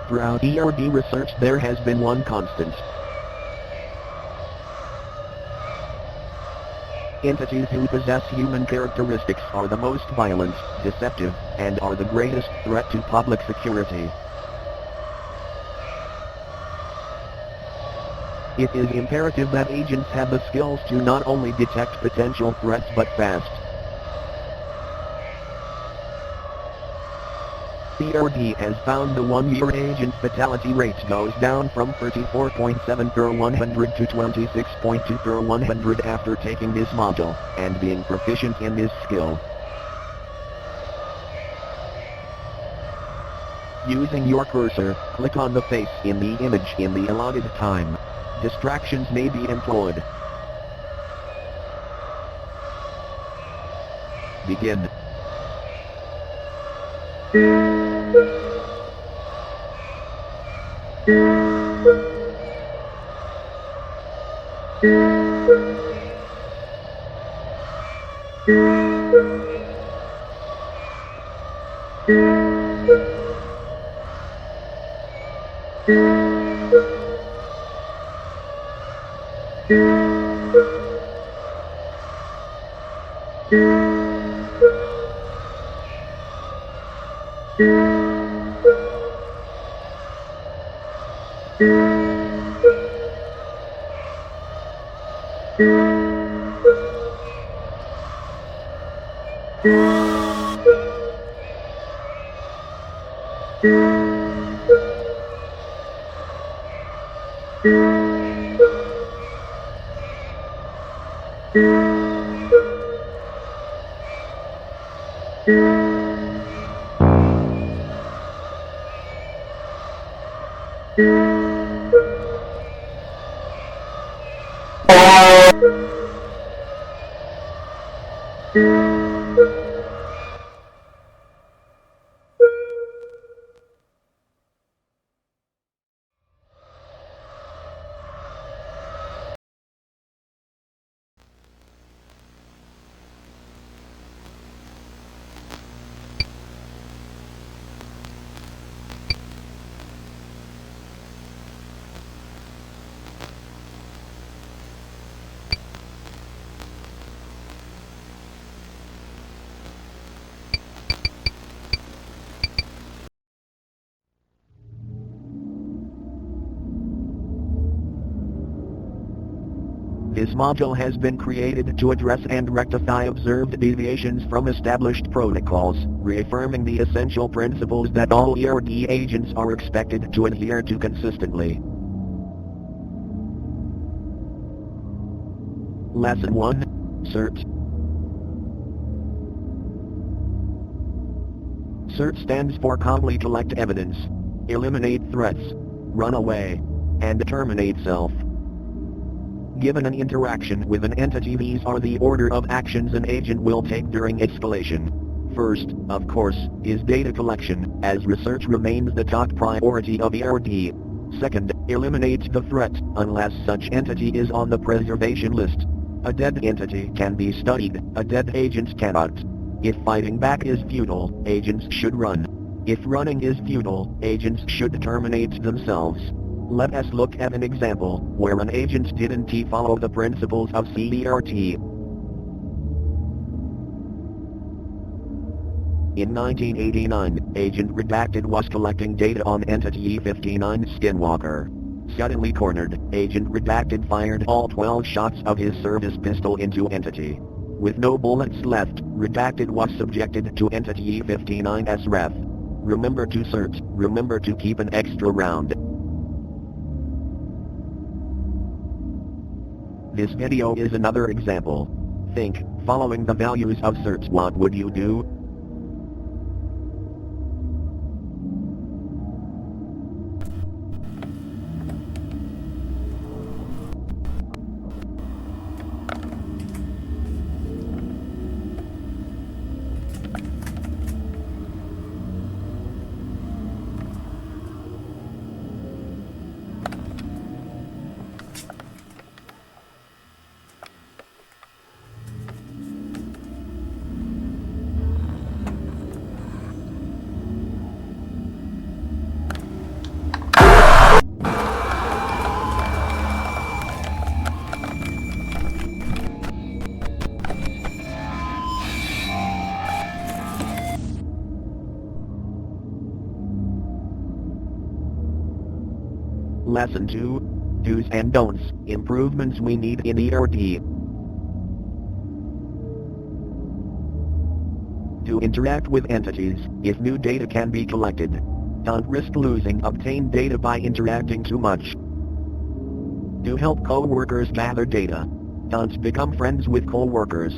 Throughout ERD research there has been one constant. Entities who possess human characteristics are the most violent, deceptive, and are the greatest threat to public security. It is imperative that agents have the skills to not only detect potential threats but fast. ERD has found the one-year agent fatality rate goes down from 34.7 per 100 to 26.2 per 100 after taking this module, and being proficient in this skill. Using your cursor, click on the face in the image in the allotted time. Distractions may be employed. Begin. This module has been created to address and rectify observed deviations from established protocols, reaffirming the essential principles that all ERD agents are expected to adhere to consistently. Lesson 1. CERT. CERT stands for Calmly Collect Evidence, Eliminate Threats, Run Away, and Terminate Self. Given an interaction with an entity, these are the order of actions an agent will take during escalation. First, of course, is data collection, as research remains the top priority of ERD. Second, eliminate the threat, unless such entity is on the preservation list. A dead entity can be studied, a dead agent cannot. If fighting back is futile, agents should run. If running is futile, agents should terminate themselves. Let us look at an example, where an agent didn't follow the principles of CERT. In 1989, Agent Redacted was collecting data on Entity E59 Skinwalker. Suddenly cornered, Agent Redacted fired all 12 shots of his service pistol into Entity. With no bullets left, Redacted was subjected to Entity E59's wrath. Remember to search, remember to keep an extra round. This video is another example. Think, following the values of search, what would you do? Lesson 2. Do's and don'ts, improvements we need in ERD. To interact with entities, if new data can be collected. Don't risk losing obtained data by interacting too much. To help co-workers gather data. Don't become friends with co-workers.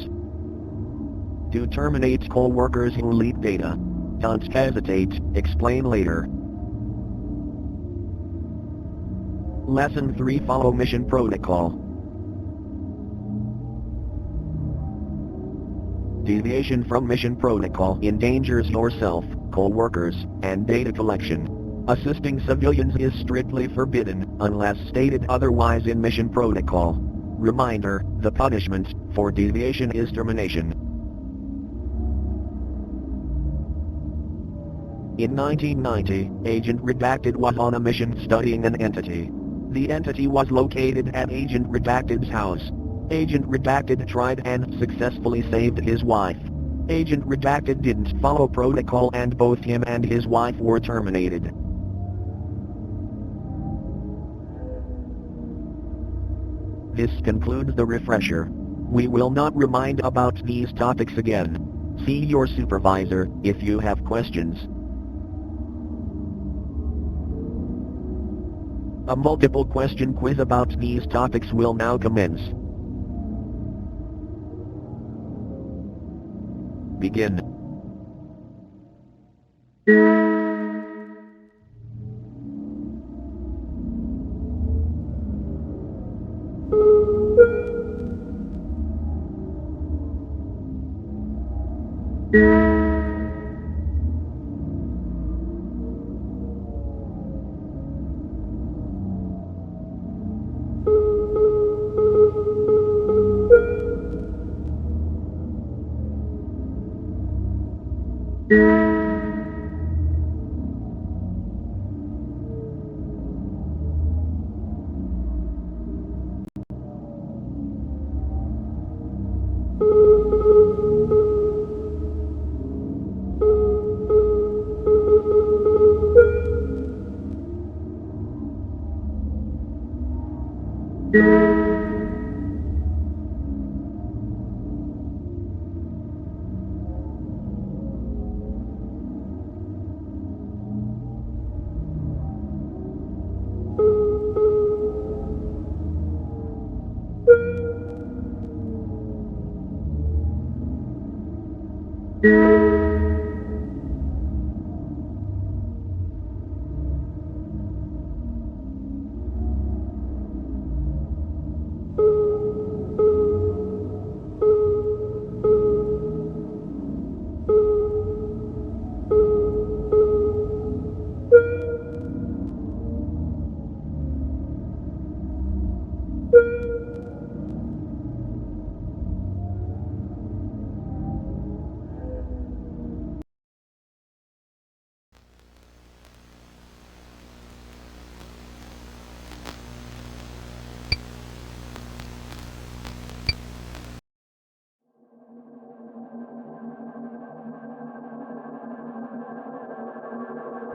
To terminate co-workers who leak data. Don't hesitate, explain later. Lesson 3. Follow mission protocol. Deviation from mission protocol endangers yourself, co-workers, and data collection. Assisting civilians is strictly forbidden, unless stated otherwise in mission protocol. Reminder, the punishment for deviation is termination. In 1990, Agent Redacted was on a mission studying an entity. The entity was located at Agent Redacted's house. Agent Redacted tried and successfully saved his wife. Agent Redacted didn't follow protocol and both him and his wife were terminated. This concludes the refresher. We will not remind about these topics again. See your supervisor if you have questions. A multiple question quiz about these topics will now commence. Begin.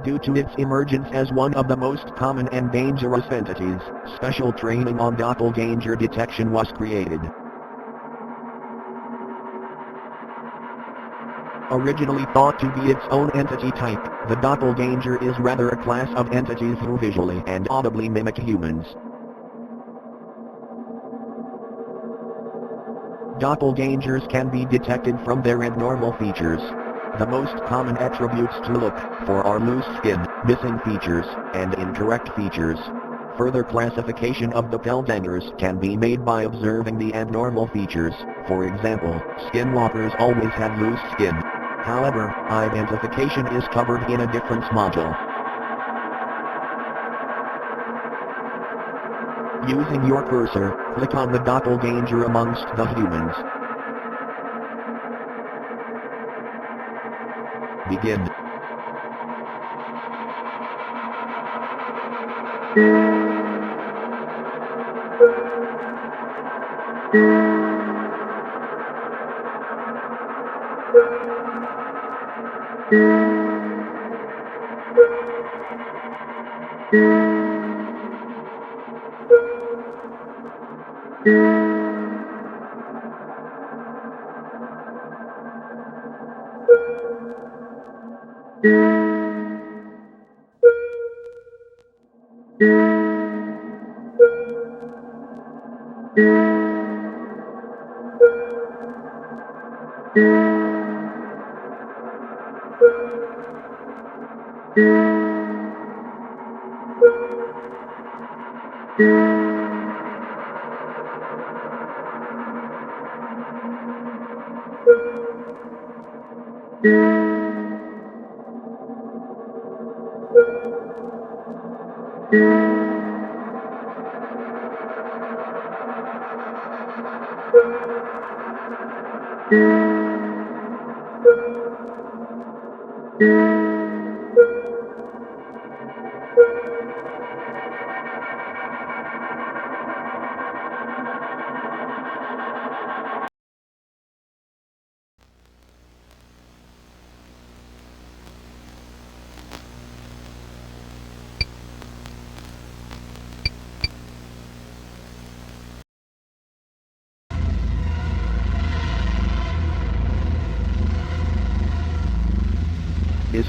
Due to its emergence as one of the most common and dangerous entities, special training on doppelganger detection was created. Originally thought to be its own entity type, the doppelganger is rather a class of entities who visually and audibly mimic humans. Doppelgangers can be detected from their abnormal features. The most common attributes to look for are loose skin, missing features, and incorrect features. Further classification of doppelgangers can be made by observing the abnormal features. For example, skinwalkers always have loose skin. However, identification is covered in a different module. Using your cursor, click on the doppelganger amongst the humans. Begin. This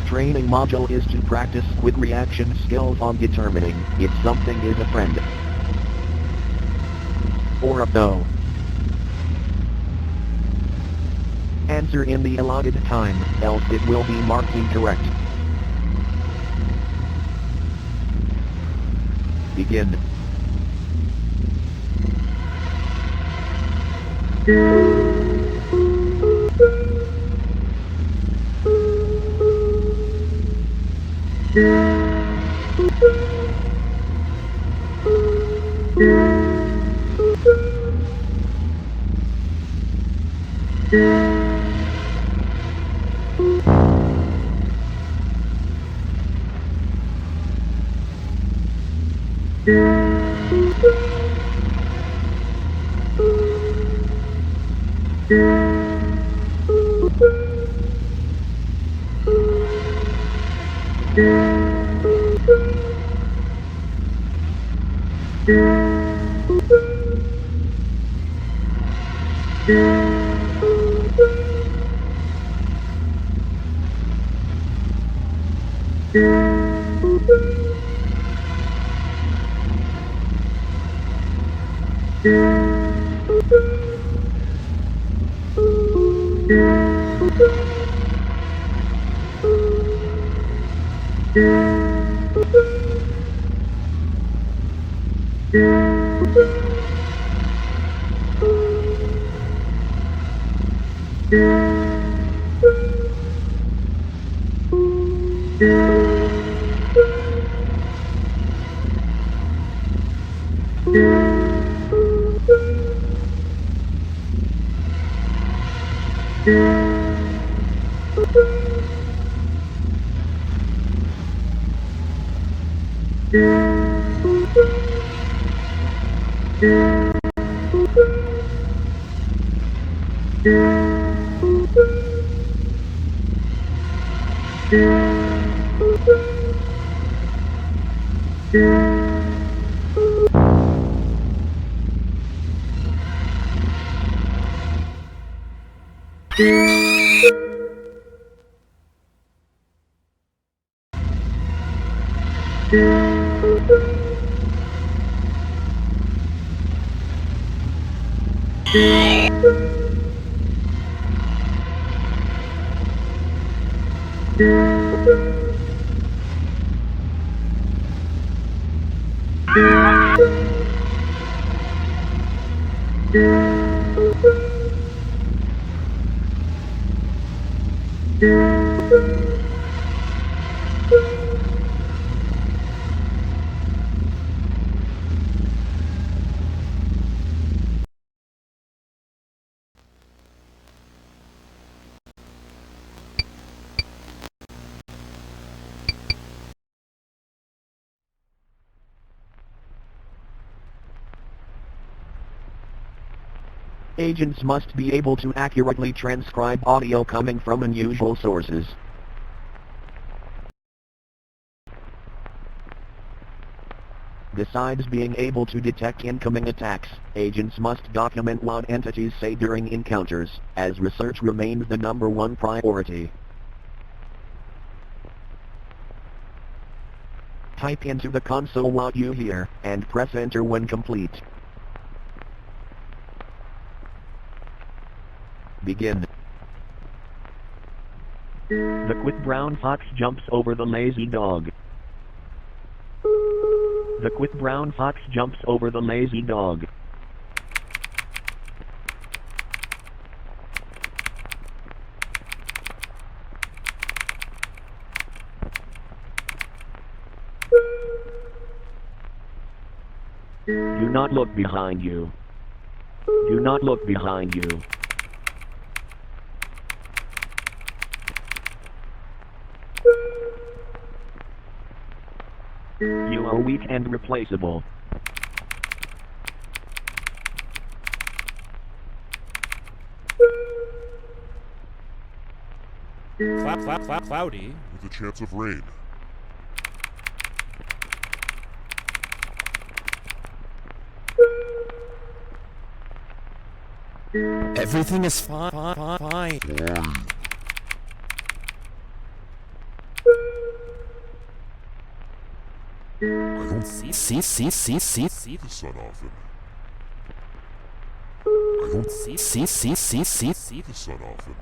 training module is to practice quick reaction skills on determining if something is a friend or a foe. Answer in the allotted time, else it will be marked incorrect. Begin. Agents must be able to accurately transcribe audio coming from unusual sources. Besides being able to detect incoming attacks, agents must document what entities say during encounters, as research remains the #1 priority. Type into the console what you hear, and press enter when complete. Begin. The quick brown fox jumps over the lazy dog. The quick brown fox jumps over the lazy dog. Do not look behind you. Do not look behind you. You are weak and replaceable. Cloudy with a chance of rain. Everything is fine. I don't See the sun often. I don't see the sun often.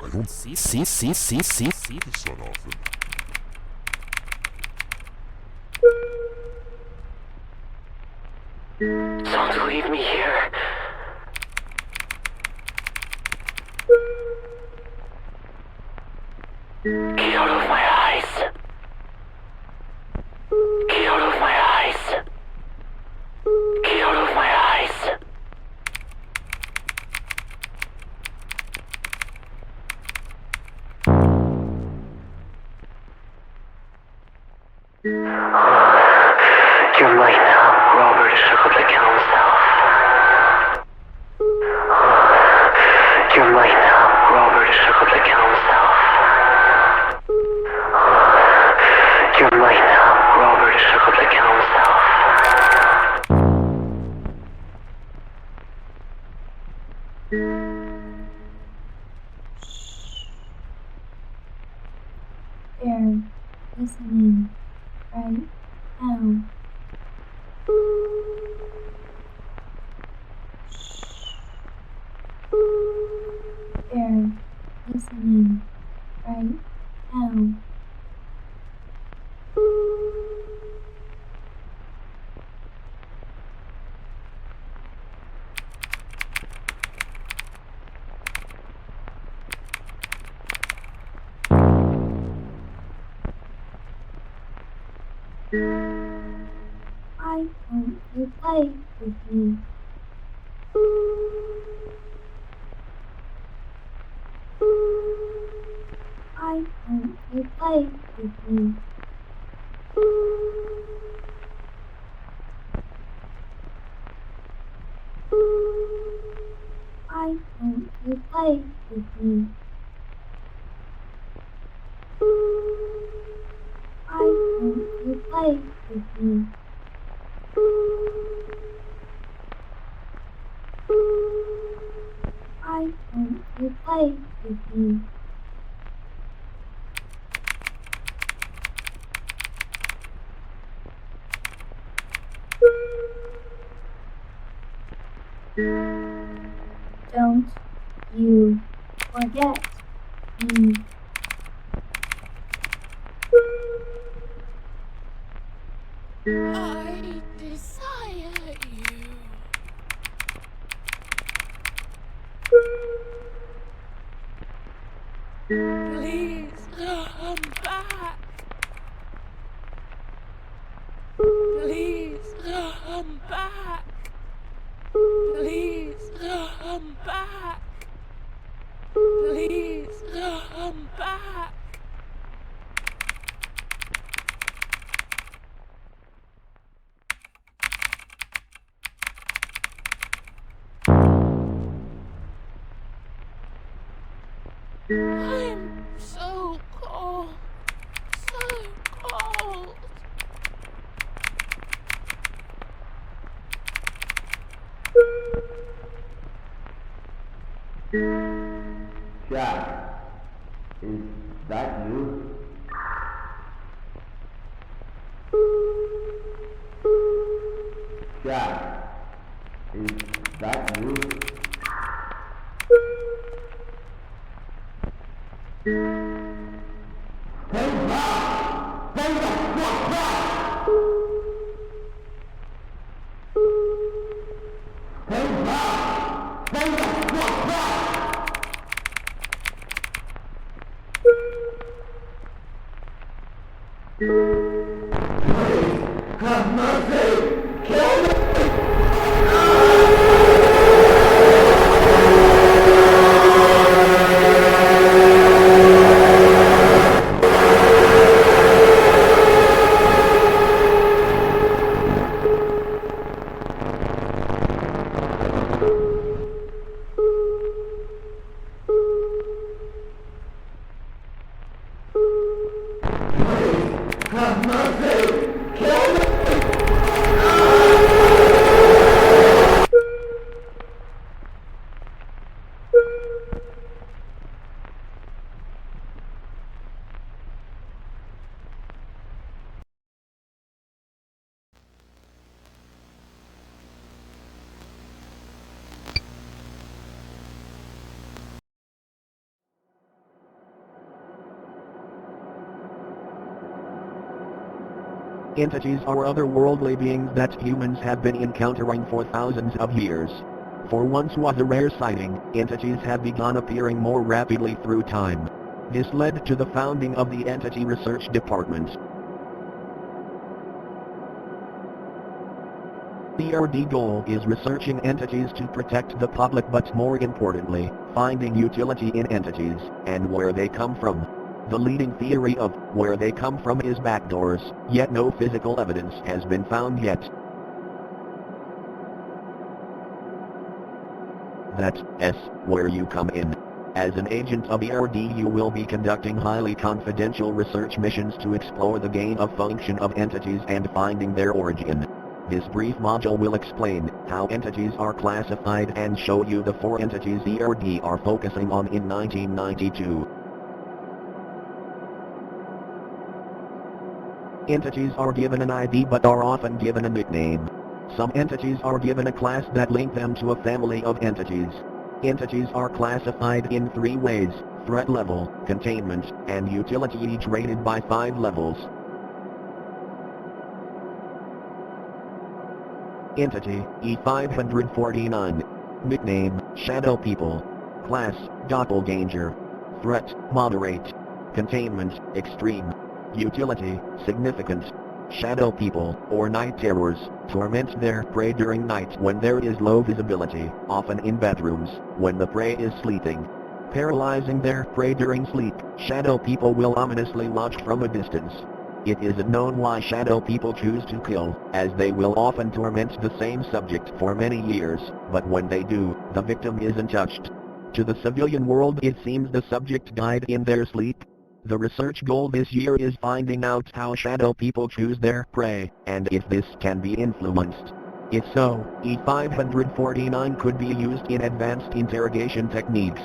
I don't see the sun often. Don't leave me here. Get out of my eyes. Get out of my eyes. Get out of my eyes. You're mine now, Robert shook up the council. You're mine now, Robert shook up the council. You're mine now, Robert shook up the council. They're listening right now. They're listening right now. Why don't you play with me? Why don't you play with me? Why don't you play with me? Why don't you play with me? Why don't you play with me? Don't you forget me. I desire you. Please come back. Please come back. Please come back. Please come back. I'm so cold, so cold. Jack, is that you? Have mercy! Kill me! Have mercy! Kill me! Entities are otherworldly beings that humans have been encountering for thousands of years. For once was a rare sighting, entities have begun appearing more rapidly through time. This led to the founding of the Entity Research Department. The ERD goal is researching entities to protect the public, but more importantly, finding utility in entities, and where they come from. The leading theory of where they come from is backdoors, yet no physical evidence has been found yet. That's where you come in. As an agent of ERD, you will be conducting highly confidential research missions to explore the gain of function of entities and finding their origin. This brief module will explain how entities are classified and show you the 4 entities ERD are focusing on in 1992. Entities are given an ID but are often given a nickname. Some entities are given a class that link them to a family of entities. Entities are classified in 3 ways: threat level, containment, and utility, each rated by 5 levels. Entity E549. Nickname, Shadow People. Class, Doppelganger. Threat, Moderate. Containment, Extreme. Utility, significant. Shadow people, or night terrors, torment their prey during night when there is low visibility, often in bedrooms, when the prey is sleeping. Paralyzing their prey during sleep, shadow people will ominously watch from a distance. It isn't known why shadow people choose to kill, as they will often torment the same subject for many years, but when they do, the victim isn't touched. To the civilian world it seems the subject died in their sleep. The research goal this year is finding out how shadow people choose their prey, and if this can be influenced. If so, E549 could be used in advanced interrogation techniques.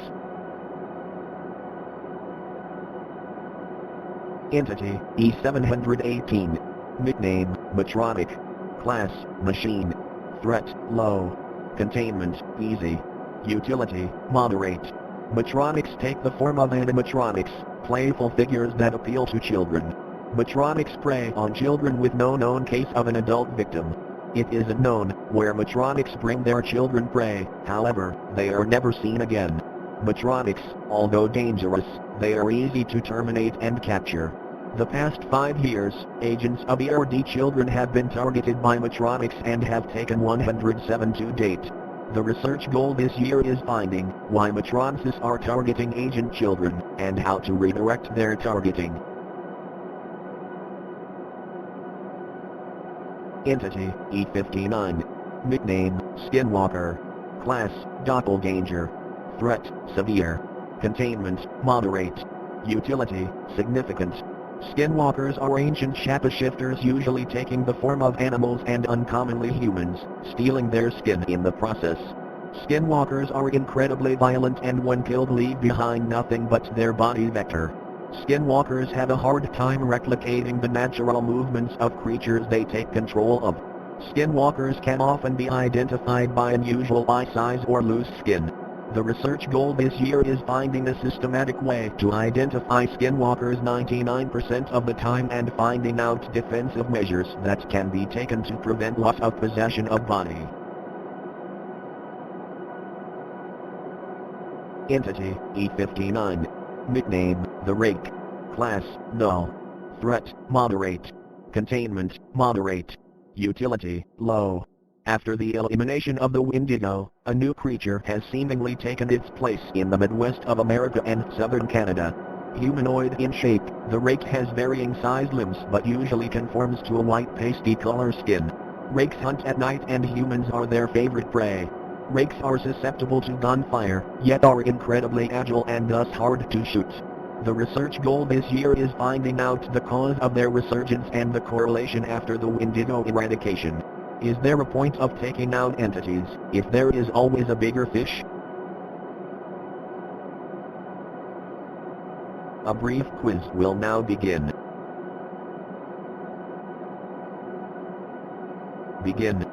Entity E718. Nickname, Matronic. Class, Machine. Threat, Low. Containment, Easy. Utility, Moderate. Matronics take the form of animatronics, playful figures that appeal to children. Matronics prey on children with no known case of an adult victim. It isn't known where Matronics bring their children prey, however, they are never seen again. Matronics, although dangerous, they are easy to terminate and capture. The past 5 years, agents of ERD children have been targeted by Matronics and have taken 107 to date. The research goal this year is finding why Matronics are targeting agent children, and how to redirect their targeting. Entity E59. Nickname, Skinwalker. Class, Doppelganger. Threat, Severe. Containment, Moderate. Utility, Significant. Skinwalkers are ancient shapeshifters, usually taking the form of animals and uncommonly humans, stealing their skin in the process. Skinwalkers are incredibly violent and when killed leave behind nothing but their body vector. Skinwalkers have a hard time replicating the natural movements of creatures they take control of. Skinwalkers can often be identified by unusual eye size or loose skin. The research goal this year is finding a systematic way to identify skinwalkers 99% of the time and finding out defensive measures that can be taken to prevent loss of possession of body. Entity, E59. Nickname, The Rake. Class, Null. Threat, Moderate. Containment, Moderate. Utility, Low. After the elimination of the Wendigo, a new creature has seemingly taken its place in the Midwest of America and southern Canada. Humanoid in shape, the Rake has varying sized limbs but usually conforms to a white pasty color skin. Rakes hunt at night and humans are their favorite prey. Rakes are susceptible to gunfire, yet are incredibly agile and thus hard to shoot. The research goal this year is finding out the cause of their resurgence and the correlation after the Wendigo eradication. Is there a point of taking out entities, if there is always a bigger fish? A brief quiz will now begin. Begin.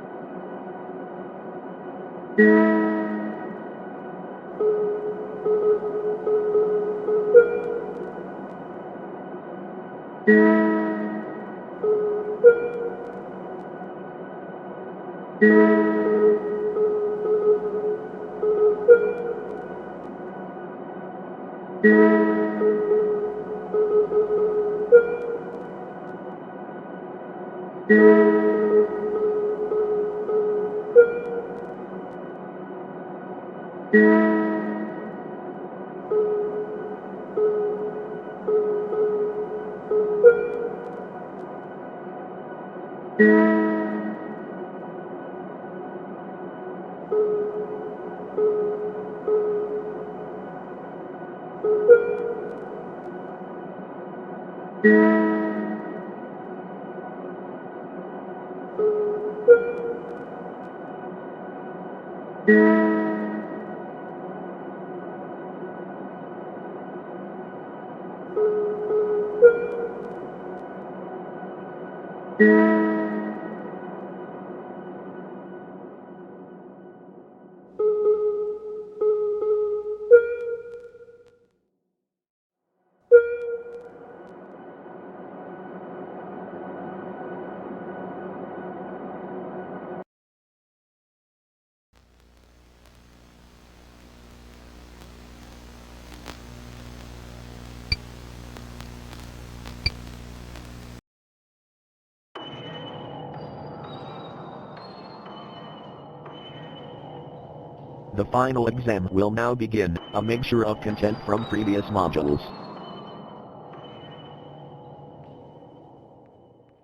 The final exam will now begin, a mixture of content from previous modules.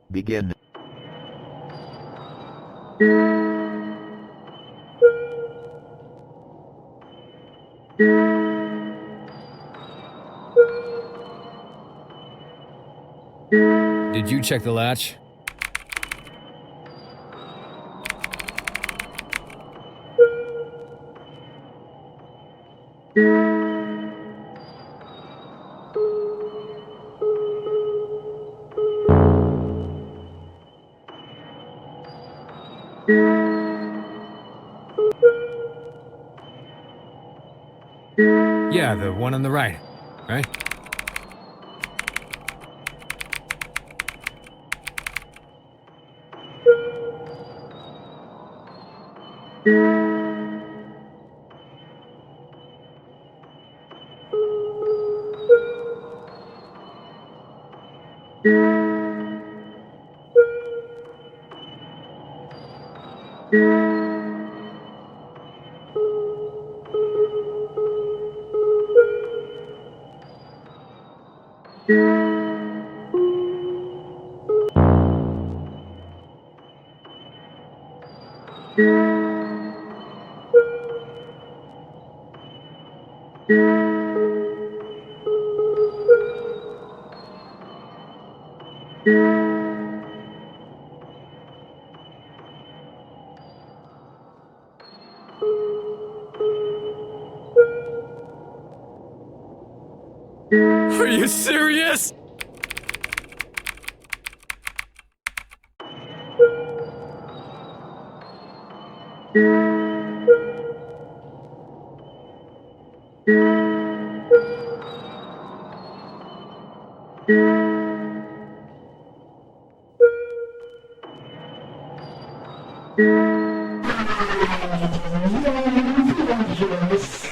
Begin. Did you check the latch? Yeah, the one on the right, right? Are you serious? Yes.